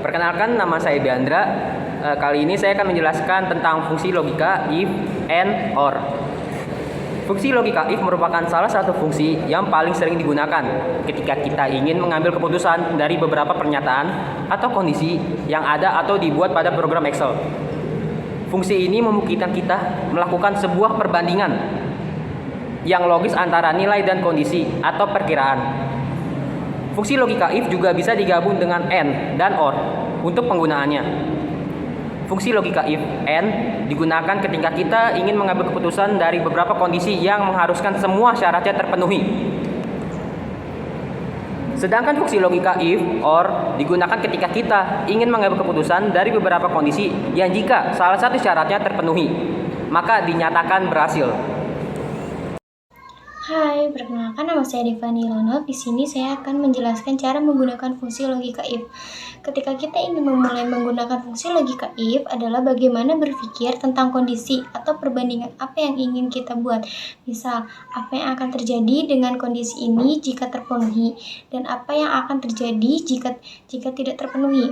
Perkenalkan, nama saya Diandra. Kali ini saya akan menjelaskan tentang fungsi logika if, and, or. Fungsi logika if merupakan salah satu fungsi yang paling sering digunakan ketika kita ingin mengambil keputusan dari beberapa pernyataan atau kondisi yang ada atau dibuat pada program Excel. Fungsi ini memungkinkan kita melakukan sebuah perbandingan yang logis antara nilai dan kondisi atau perkiraan. Fungsi logika if juga bisa digabung dengan and dan or untuk penggunaannya. Fungsi logika if and digunakan ketika kita ingin mengambil keputusan dari beberapa kondisi yang mengharuskan semua syaratnya terpenuhi. Sedangkan fungsi logika if or digunakan ketika kita ingin mengambil keputusan dari beberapa kondisi yang jika salah satu syaratnya terpenuhi, maka dinyatakan berhasil. Hai, perkenalkan nama saya Devani Lonov. Di sini saya akan menjelaskan cara menggunakan fungsi logika if. Ketika kita ingin memulai menggunakan fungsi logika if adalah bagaimana berpikir tentang kondisi atau perbandingan apa yang ingin kita buat. Misal, apa yang akan terjadi dengan kondisi ini jika terpenuhi dan apa yang akan terjadi jika tidak terpenuhi.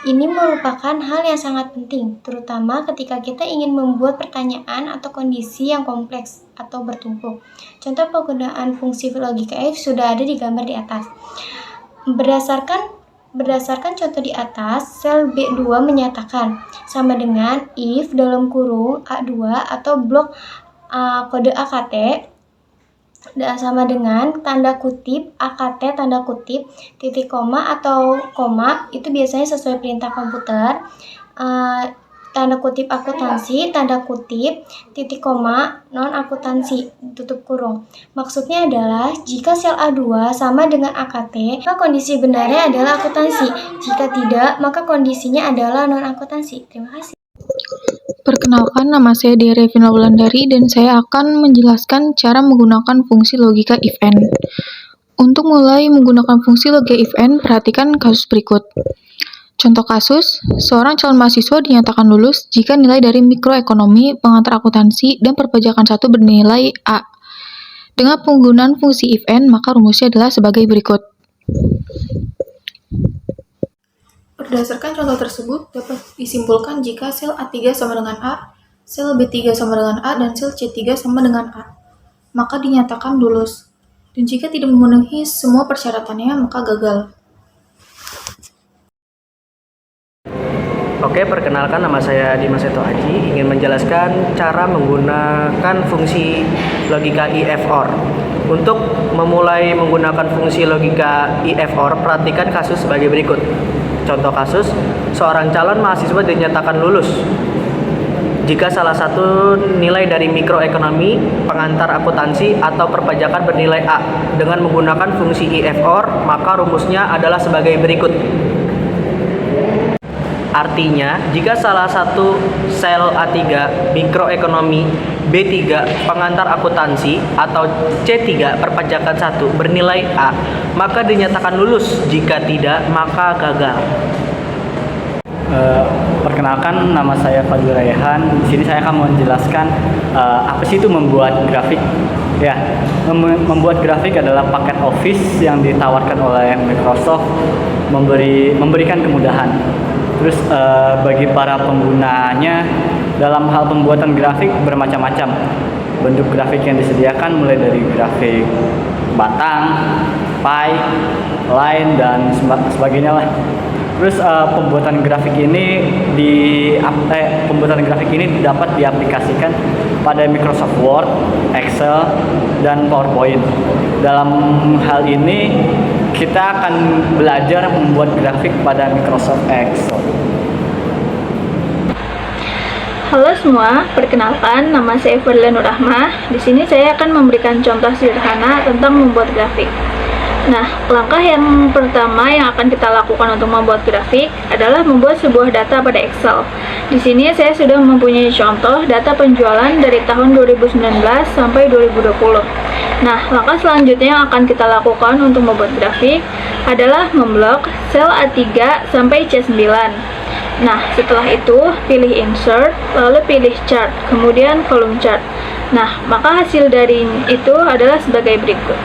Ini merupakan hal yang sangat penting, terutama ketika kita ingin membuat pertanyaan atau kondisi yang kompleks atau bertumpuk. Contoh penggunaan fungsi logika if sudah ada di gambar di atas. Berdasarkan contoh di atas, sel B2 menyatakan sama dengan if dalam kurung A2 atau blok kode AKT sama dengan tanda kutip AKT tanda kutip titik koma atau koma, itu biasanya sesuai perintah komputer, tanda kutip akuntansi tanda kutip titik koma non akuntansi tutup kurung. Maksudnya adalah jika sel A2 sama dengan AKT, maka kondisi benarnya adalah akuntansi, jika tidak maka kondisinya adalah non akuntansi. Terima kasih. Perkenalkan, nama saya Dea Vina Wulandari dan saya akan menjelaskan cara menggunakan fungsi logika if and. Untuk mulai menggunakan fungsi logika if and, perhatikan kasus berikut. Contoh kasus, seorang calon mahasiswa dinyatakan lulus jika nilai dari mikroekonomi, pengantar akuntansi, dan perpajakan 1 bernilai A. Dengan penggunaan fungsi if and, maka rumusnya adalah sebagai berikut. Berdasarkan contoh tersebut, dapat disimpulkan jika sel A3 sama dengan A, sel B3 sama dengan A, dan sel C3 sama dengan A, maka dinyatakan lulus. Dan jika tidak memenuhi semua persyaratannya, maka gagal. Oke, perkenalkan, nama saya Dimas Seto Haji, ingin menjelaskan cara menggunakan fungsi logika if or. Untuk memulai menggunakan fungsi logika if or, perhatikan kasus sebagai berikut. Contoh kasus, seorang calon mahasiswa dinyatakan lulus jika salah satu nilai dari mikroekonomi, pengantar akuntansi, atau perpajakan bernilai A. Dengan menggunakan fungsi if or, maka rumusnya adalah sebagai berikut. Artinya, jika salah satu sel A3 mikroekonomi, B3 pengantar akuntansi, atau C3 perpajakan 1 bernilai A, maka dinyatakan lulus. Jika tidak, maka gagal. Perkenalkan, nama saya Fadil Rayhan. Di sini saya akan menjelaskan apa sih itu membuat grafik. Ya, membuat grafik adalah paket Office yang ditawarkan oleh Microsoft, memberikan kemudahan. Terus bagi para penggunanya, dalam hal pembuatan grafik bermacam-macam. Bentuk grafik yang disediakan mulai dari grafik batang, pie, line, dan sebagainya lah. Terus pembuatan grafik ini dapat diaplikasikan pada Microsoft Word, Excel, dan PowerPoint. Dalam hal ini kita akan belajar membuat grafik pada Microsoft Excel. Halo semua, perkenalkan, nama saya Fadila Nur Rahmah. Di sini saya akan memberikan contoh sederhana tentang membuat grafik. Nah, langkah yang pertama yang akan kita lakukan untuk membuat grafik adalah membuat sebuah data pada Excel. Di sini saya sudah mempunyai contoh data penjualan dari tahun 2019 sampai 2020. Nah, langkah selanjutnya yang akan kita lakukan untuk membuat grafik adalah memblok sel A3 sampai C9. Nah, setelah itu pilih insert, lalu pilih chart, kemudian column chart. Nah, maka hasil dari itu adalah sebagai berikut.